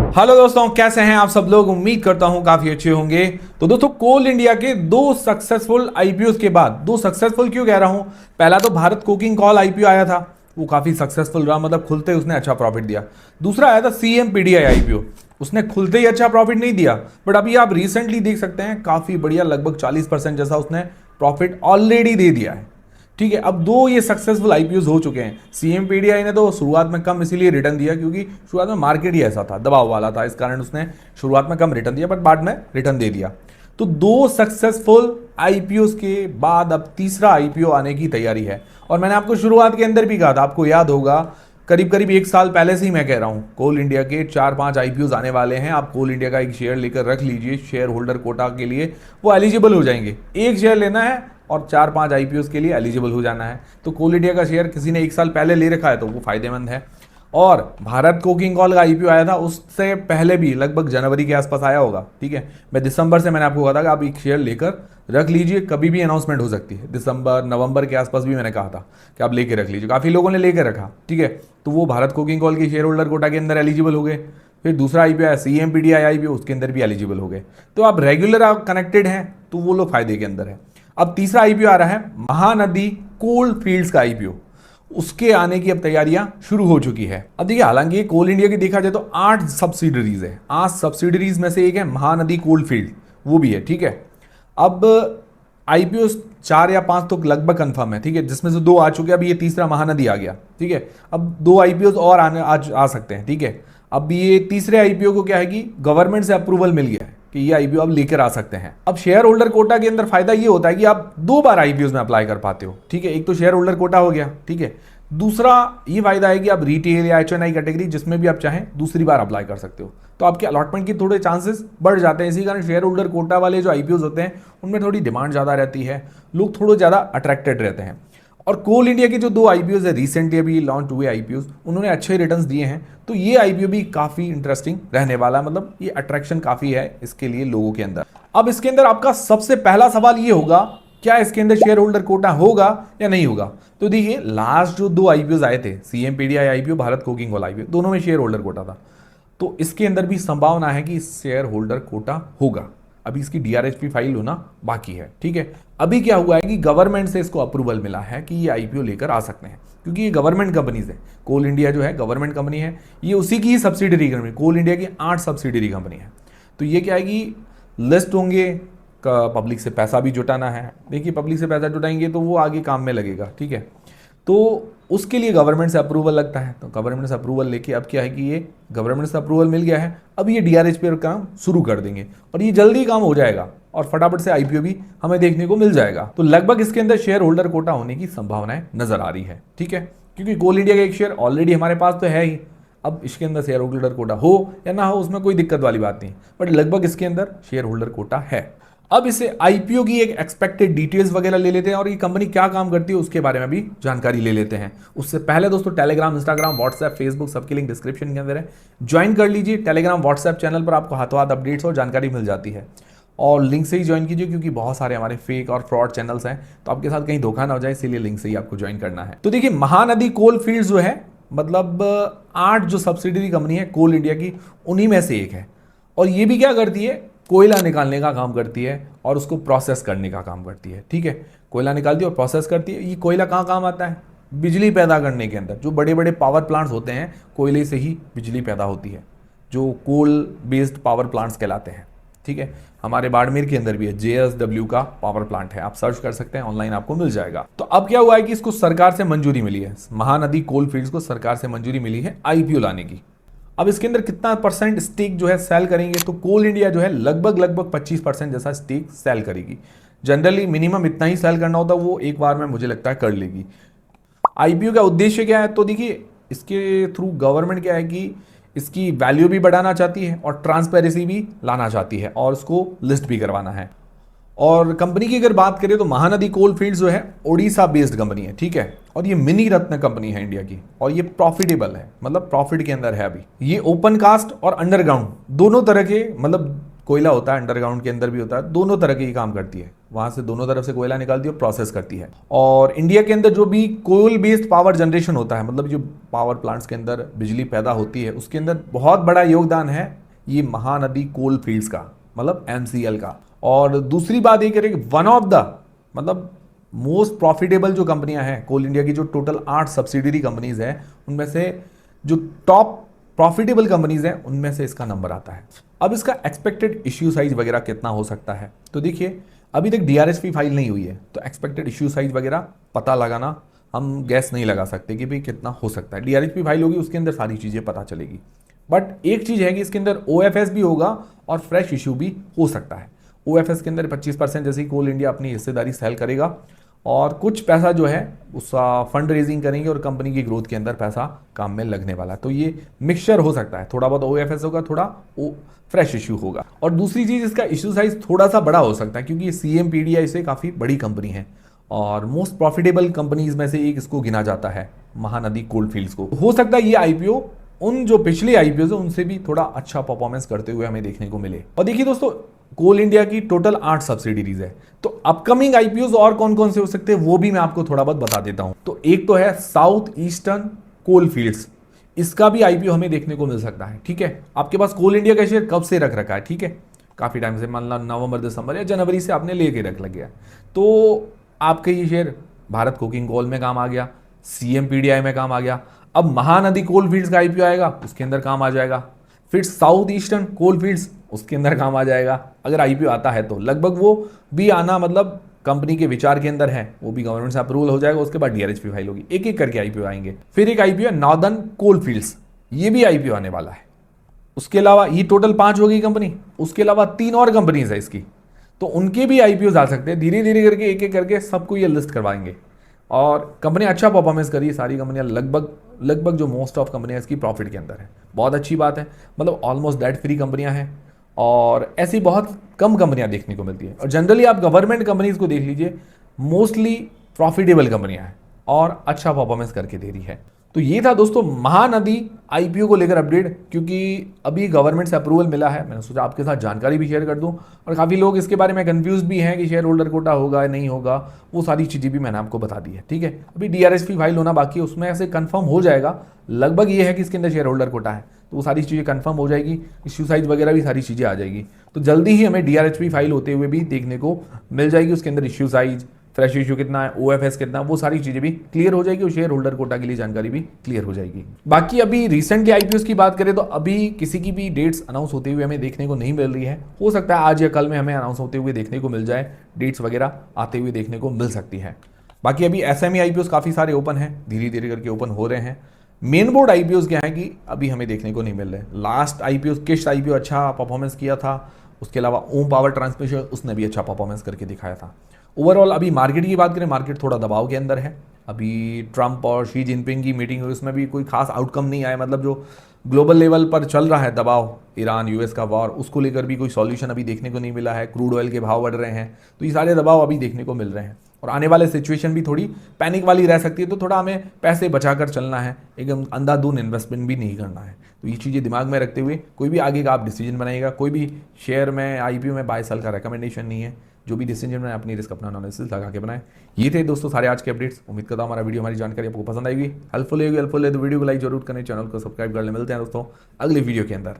Hello दोस्तों, कैसे हैं आप सब लोग। उम्मीद करता हूं काफी अच्छे होंगे। तो दोस्तों, कोल इंडिया के दो सक्सेसफुल आईपीओ के बाद, दो सक्सेसफुल क्यों कह रहा हूं, पहला तो भारत कोकिंग कॉल आईपीओ आया था, वो काफी सक्सेसफुल रहा, मतलब खुलते ही उसने अच्छा प्रॉफिट दिया। दूसरा आया था सीएमपीडीआई आईपीओ, उसने खुलते ही अच्छा प्रॉफिट नहीं दिया, बट अभी आप रिसेंटली देख सकते हैं काफी बढ़िया, लगभग 40% जैसा उसने प्रॉफिट ऑलरेडी दे दिया है। ठीक है, अब दो ये सक्सेसफुल आईपीओ हो चुके हैं। सीएमपीडीआई ने तो शुरुआत में कम इसीलिए रिटर्न दिया क्योंकि शुरुआत में मार्केट ही ऐसा था, दबाव वाला था, इस कारण उसने शुरुआत में कम रिटर्न दिया, बट बाद में रिटर्न दे दिया। तो दो सक्सेसफुल आईपीओ के बाद अब तीसरा आईपीओ आने की तैयारी है। और मैंने आपको शुरुआत के अंदर भी कहा था, आपको याद होगा, करीब करीब एक साल पहले से ही मैं कह रहा हूं कोल इंडिया के 4-5 आईपीओ आने वाले हैं। आप कोल इंडिया का एक शेयर लेकर रख लीजिए, शेयर होल्डर कोटा के लिए वो एलिजिबल हो जाएंगे। एक शेयर लेना है और 4-5 आईपीओ के लिए एलिजिबल हो जाना है। तो कोल इंडिया का शेयर किसी ने एक साल पहले ले रखा है तो वो फायदेमंद है। और भारत कोकिंग कॉल का आईपीओ आया था उससे पहले भी, लगभग जनवरी के आसपास आया होगा। ठीक है, मैं दिसंबर से मैंने आपको कहा था कि आप एक शेयर लेकर रख लीजिए, कभी भी अनाउंसमेंट हो सकती है। दिसंबर नवंबर के आसपास भी मैंने कहा था कि आप लेके रख लीजिए, काफ़ी लोगों ने लेके रखा। ठीक है, तो वो भारत कुकिंग कॉल के शेयर होल्डर कोटा के अंदर एलिजिबल हो गए। फिर दूसरा आईपीओ आया सीएमपीडीआई आईपीओ, उसके अंदर भी एलिजिबल हो गए। तो आप रेगुलर आप कनेक्टेड हैं तो वो लोग फायदे के अंदर है। अब तीसरा आईपीओ आ रहा है महानदी कोल फील्ड्स का आईपीओ, उसके आने की अब तैयारियां शुरू हो चुकी है। अब देखिए, हालांकि कोल इंडिया की देखा जाए तो 8 सब्सिडरीज है, 8 सब्सिडरीज में से एक है महानदी कोल फील्ड, वो भी है। ठीक है, अब आईपीओ 4 या 5 तो लगभग कंफर्म है। ठीक है, जिसमें से 2 आ चुके हैं, अब ये तीसरा महानदी आ गया। ठीक है, अब 2 आईपीओ और आने आ सकते हैं। ठीक है, अब ये तीसरे आईपीओ को क्या है कि गवर्नमेंट से अप्रूवल मिल गया है कि ये आईपीओ आप लेकर आ सकते हैं। अब शेयर होल्डर कोटा के अंदर फायदा ये होता है कि आप 2 बार आईपीओ में अप्लाई कर पाते हो। ठीक है, एक तो शेयर होल्डर कोटा हो गया। ठीक है, दूसरा ये फायदा है कि आप रिटेल या एचएनआई कैटेगरी जिसमें भी आप चाहें दूसरी बार अप्लाई कर सकते हो, तो आपके अलॉटमेंट के थोड़े चांसेस बढ़ जाते हैं। इसी कारण शेयर होल्डर कोटा वाले जो आईपीओ होते हैं उनमें थोड़ी डिमांड ज़्यादा रहती है, लोग थोड़े ज़्यादा अट्रैक्टेड रहते हैं। और कोल इंडिया के जो 2 आईपीओ है, रिसेंटली अभी लॉन्च हुए आईपीओ, उन्होंने अच्छे रिटर्न्स दिए हैं। तो ये आईपीओ भी काफ़ी इंटरेस्टिंग रहने वाला है, मतलब ये अट्रैक्शन काफ़ी है इसके लिए लोगों के अंदर। अब इसके अंदर आपका सबसे पहला सवाल ये होगा, क्या इसके अंदर शेयर होल्डर कोटा होगा या नहीं होगा। तो देखिए, लास्ट जो 2 आईपीओ आए थे, CMPDI IPO, Bharat coking call IPO, दोनों में शेयर होल्डर कोटा था। तो इसके अंदर भी संभावना है कि शेयर होल्डर कोटा होगा। अभी इसकी डीआरएचपी फाइल होना बाकी है। ठीक है, अभी क्या हुआ है कि गवर्नमेंट से इसको अप्रूवल मिला है कि ये आईपीओ लेकर आ सकते हैं, क्योंकि ये गवर्नमेंट कंपनीज है। कोल इंडिया जो है गवर्नमेंट कंपनी है, ये उसी की ही सब्सिडरी कंपनी, कोल इंडिया की 8 सब्सिडरी कंपनी है। तो ये क्या है कि लिस्ट होंगे, पब्लिक से पैसा भी जुटाना है। देखिए, पब्लिक से पैसा जुटाएंगे तो वो आगे काम में लगेगा। ठीक है, तो उसके लिए गवर्नमेंट से अप्रूवल लगता है। तो गवर्नमेंट से अप्रूवल लेके अब क्या है कि ये गवर्नमेंट से अप्रूवल मिल गया है, अब ये डीआरएच पे काम शुरू कर देंगे और ये जल्दी काम हो जाएगा और फटाफट से आईपीओ भी हमें देखने को मिल जाएगा। तो लगभग इसके अंदर शेयर होल्डर कोटा होने की संभावनाएं नजर आ रही है। ठीक है, क्योंकि कोल इंडिया का एक शेयर ऑलरेडी हमारे पास तो है ही, अब इसके अंदर शेयर होल्डर कोटा हो या ना हो उसमें कोई दिक्कत वाली बात नहीं, बट लगभग इसके अंदर शेयर होल्डर कोटा है। अब इसे आईपीओ की एक एक्सपेक्टेड डिटेल्स वगैरह ले लेते हैं और ये कंपनी क्या काम करती है उसके बारे में भी जानकारी ले लेते हैं। उससे पहले दोस्तों, टेलीग्राम, इंस्टाग्राम, व्हाट्सएप, फेसबुक, सबकी लिंक डिस्क्रिप्शन के अंदर है, ज्वाइन कर लीजिए। टेलीग्राम, व्हाट्सएप चैनल पर आपको हाथों हाथ अपडेट्स और जानकारी मिल जाती है, और लिंक से ही ज्वाइन कीजिए, क्योंकि बहुत सारे हमारे फेक और फ्रॉड चैनल्स हैं, तो आपके साथ कहीं धोखा ना हो जाए, इसीलिए लिंक से ही आपको ज्वाइन करना है। तो देखिए, महानदी कोल फील्ड्स जो है, मतलब 8 जो सब्सिडरी कंपनी है कोल इंडिया की, उन्हीं में से एक है। और ये भी क्या करती है, कोयला निकालने का काम करती है और उसको प्रोसेस करने का काम करती है। ठीक है, कोयला निकालती है और प्रोसेस करती है। ये कोयला कहाँ काम आता है, बिजली पैदा करने के अंदर। जो बड़े बड़े पावर प्लांट्स होते हैं, कोयले से ही बिजली पैदा होती है, जो कोल बेस्ड पावर प्लांट्स कहलाते हैं। ठीक है, हमारे बाड़मेर के अंदर भी है, जेएसडब्ल्यू का पावर प्लांट है, आप सर्च कर सकते हैं, ऑनलाइन आपको मिल जाएगा। तो अब क्या हुआ है कि इसको सरकार से मंजूरी मिली है, महानदी कोल फील्ड्स को सरकार से मंजूरी मिली है आईपीओ लाने की। अब इसके अंदर कितना % स्टेक जो है सेल करेंगे, तो कोल इंडिया जो है लगभग 25% जैसा स्टेक सेल करेगी। जनरली मिनिमम इतना ही सेल करना होता है, वो एक बार में मुझे लगता है कर लेगी। आईपीओ का उद्देश्य क्या है, तो देखिए, इसके थ्रू गवर्नमेंट क्या है कि इसकी वैल्यू भी बढ़ाना चाहती है और ट्रांसपेरेंसी भी लाना चाहती है और उसको लिस्ट भी करवाना है। और कंपनी की अगर बात करें तो महानदी कोल फील्ड्स जो है ओडिशा बेस्ड कंपनी है। ठीक है, और ये मिनी रत्न कंपनी है इंडिया की, और ये प्रॉफिटेबल है, मतलब प्रॉफिट के अंदर है अभी। ये ओपन कास्ट और अंडरग्राउंड दोनों तरह के, मतलब कोयला होता है अंडरग्राउंड के अंदर भी होता है, दोनों तरह के काम करती है। वहां से दोनों तरफ से कोयला निकालती है और प्रोसेस करती है। और इंडिया के अंदर जो भी कोल बेस्ड पावर जनरेशन होता है, मतलब जो पावर प्लांट्स के अंदर बिजली पैदा होती है, उसके अंदर बहुत बड़ा योगदान है ये महानदी कोल फील्ड्स का, मतलब एमसीएल का। और दूसरी बात ये करें कि वन ऑफ द मतलब मोस्ट प्रॉफिटेबल जो कंपनियां हैं कोल इंडिया की, जो टोटल 8 सब्सिडरी कंपनीज हैं, उनमें से जो टॉप प्रॉफिटेबल कंपनीज हैं उनमें से इसका नंबर आता है। अब इसका एक्सपेक्टेड इश्यू साइज वगैरह कितना हो सकता है, तो देखिए अभी तक डीआरएसपी फाइल नहीं हुई है, तो एक्सपेक्टेड इश्यू साइज वगैरह पता लगाना हम गैस नहीं लगा सकते कि भाई कितना हो सकता है। डीआरएसपी फाइल होगी, उसके अंदर सारी चीज़ें पता चलेगी। बट एक चीज़ है कि इसके अंदर ओएफएस भी होगा और फ्रेश इशू भी हो सकता है। ओएफएस के अंदर 25% जैसे ही कोल इंडिया अपनी हिस्सेदारी सेल करेगा और कुछ पैसा जो है उसका फंड रेजिंग करेंगे और कंपनी की ग्रोथ के अंदर पैसा काम में लगने वाला है। तो ये मिक्सचर हो सकता है, थोड़ा बहुत ओएफएस होगा, थोड़ा फ्रेश इशू होगा। और दूसरी चीज़, इसका इशू साइज थोड़ा सा बड़ा हो सकता है क्योंकि ये सीएमपीडीआई से काफ़ी बड़ी कंपनी है और मोस्ट प्रॉफिटेबल कंपनीज में से एक इसको गिना जाता है, महानदी कोल फील्ड्स को। हो सकता है ये आईपीओ उन जो पिछले आईपीओ है उनसे भी थोड़ा अच्छा परफॉर्मेंस करते हुए हमें देखने को मिले। और देखिए दोस्तों, कोल इंडिया की टोटल 8 सब्सिडीज है, तो अपकमिंग आईपीओ और कौन कौन से हो सकते हैं वो भी मैं आपको थोड़ा बहुत बता देता हूं। तो एक तो है साउथ ईस्टर्न कोल फील्ड्स, इसका भी आईपीओ हमें देखने को मिल सकता है। ठीक है, आपके पास कोल इंडिया का शेयर कब से रख रखा है, ठीक है, काफी टाइम से, मान लो नवंबर दिसंबर या जनवरी से आपने लेके रख लग गया, तो आपके ये शेयर भारत कोकिंग कोल में काम आ गया, सीएमपीडीआई में काम आ गया। अब महानदी कोल फील्ड्स का आईपीओ आएगा, उसके अंदर काम आ जाएगा। फिर साउथ ईस्टर्न कोल फील्ड्स, उसके अंदर काम आ जाएगा अगर आईपीओ आता है तो। लगभग वो भी आना मतलब कंपनी के विचार के अंदर है, वो भी गवर्नमेंट से अप्रूवल हो जाएगा, उसके बाद डीआरएचपी फाइल होगी, एक एक करके आईपीओ आएंगे। फिर एक आईपीओ नॉर्दर्न कोल फील्ड्स, ये भी आईपीओ आने वाला है। उसके अलावा ये टोटल 5 हो गई कंपनी, उसके अलावा 3 और कंपनीज है इसकी, तो उनके भी आईपीओ आ सकते हैं। धीरे धीरे करके एक एक करके सबको ये लिस्ट करवाएंगे। और कंपनी अच्छा परफॉर्मेंस करी, सारी कंपनियां लगभग जो मोस्ट ऑफ कंपनियां इसकी प्रॉफिट के अंदर है, बहुत अच्छी बात है, मतलब ऑलमोस्ट डेट फ्री कंपनियां हैं। और ऐसी बहुत कम कंपनियां देखने को मिलती है। और जनरली आप गवर्नमेंट कंपनीज को देख लीजिए, मोस्टली प्रॉफिटेबल कंपनियां हैं और अच्छा परफॉर्मेंस करके दे रही है। तो ये था दोस्तों महानदी आईपीओ को लेकर अपडेट, क्योंकि अभी गवर्नमेंट से अप्रूवल मिला है, मैंने सोचा आपके साथ जानकारी भी शेयर कर दूं। और काफ़ी लोग इसके बारे में कंफ्यूज भी हैं कि शेयर होल्डर कोटा होगा या नहीं होगा, वो सारी चीज़ें भी मैंने आपको बता दी है। ठीक है, अभी डीआरएसपी फाइल होना बाकी है, उसमें ऐसे कंफर्म हो जाएगा। लगभग ये है कि इसके अंदर शेयर होल्डर कोटा है, तो वो सारी चीज़ें कंफर्म हो जाएगी, इश्यू साइज वगैरह भी सारी चीज़ें आ जाएगी। तो जल्दी ही हमें डीआरएचपी फाइल होते हुए भी देखने को मिल जाएगी, उसके अंदर इश्यू साइज, फ्रेश इशू कितना है, ओएफएस कितना, वो सारी चीजें भी क्लियर हो जाएगी और शेयर होल्डर कोटा के लिए जानकारी भी क्लियर हो जाएगी। बाकी अभी रिसेंटली आईपीओ की बात करें तो अभी किसी की भी डेट्स अनाउंस होते हुए हमें देखने को नहीं मिल रही है। हो सकता है आज या कल में हमें अनाउंस होते हुए देखने को मिल जाए, डेट्स वगैरह आते हुए देखने को मिल सकती है। बाकी अभी एसएमई आईपीओ काफी सारे ओपन है, धीरे धीरे करके ओपन हो रहे हैं। मेन बोर्ड आईपीओ क्या है कि अभी हमें देखने को नहीं मिल रहे। लास्ट आईपीओ किस्ट आईपीओ अच्छा परफॉर्मेंस किया था, उसके अलावा ओम पावर ट्रांसमिशन उसने भी अच्छा परफॉर्मेंस करके दिखाया था। ओवरऑल अभी मार्केट की बात करें, मार्केट थोड़ा दबाव के अंदर है। अभी ट्रंप और शी जिनपिंग की मीटिंग हुई, उसमें भी कोई खास आउटकम नहीं आया, मतलब जो ग्लोबल लेवल पर चल रहा है दबाव, ईरान यूएस का वॉर, उसको लेकर भी कोई सॉल्यूशन अभी देखने को नहीं मिला है। क्रूड ऑयल के भाव बढ़ रहे हैं, तो ये सारे दबाव अभी देखने को मिल रहे हैं। और आने वाले सिचुएशन भी थोड़ी पैनिक वाली रह सकती है, तो थोड़ा हमें पैसे बचाकर चलना है, एकदम अंधाधुंध इन्वेस्टमेंट भी नहीं करना है। तो ये चीज़ें दिमाग में रखते हुए कोई भी आगे का आप डिसीजन बनाइएगा। कोई भी शेयर में आईपीओ में बाय सेल का रिकमेंडेशन नहीं है, जो भी डिसीजन बनाए अपनी रिस्क अपना एनालिसिस लगा के बनाए। ये थे दोस्तों सारे आज के अपडेट्स। उम्मीद करता हूँ हमारा वीडियो, हमारी जानकारी आपको पसंद आएगी, हेल्पफुल है तो वीडियो को लाइक जरूर करें, चैनल को सब्सक्राइब कर ले। मिलते हैं दोस्तों अगले वीडियो के अंदर।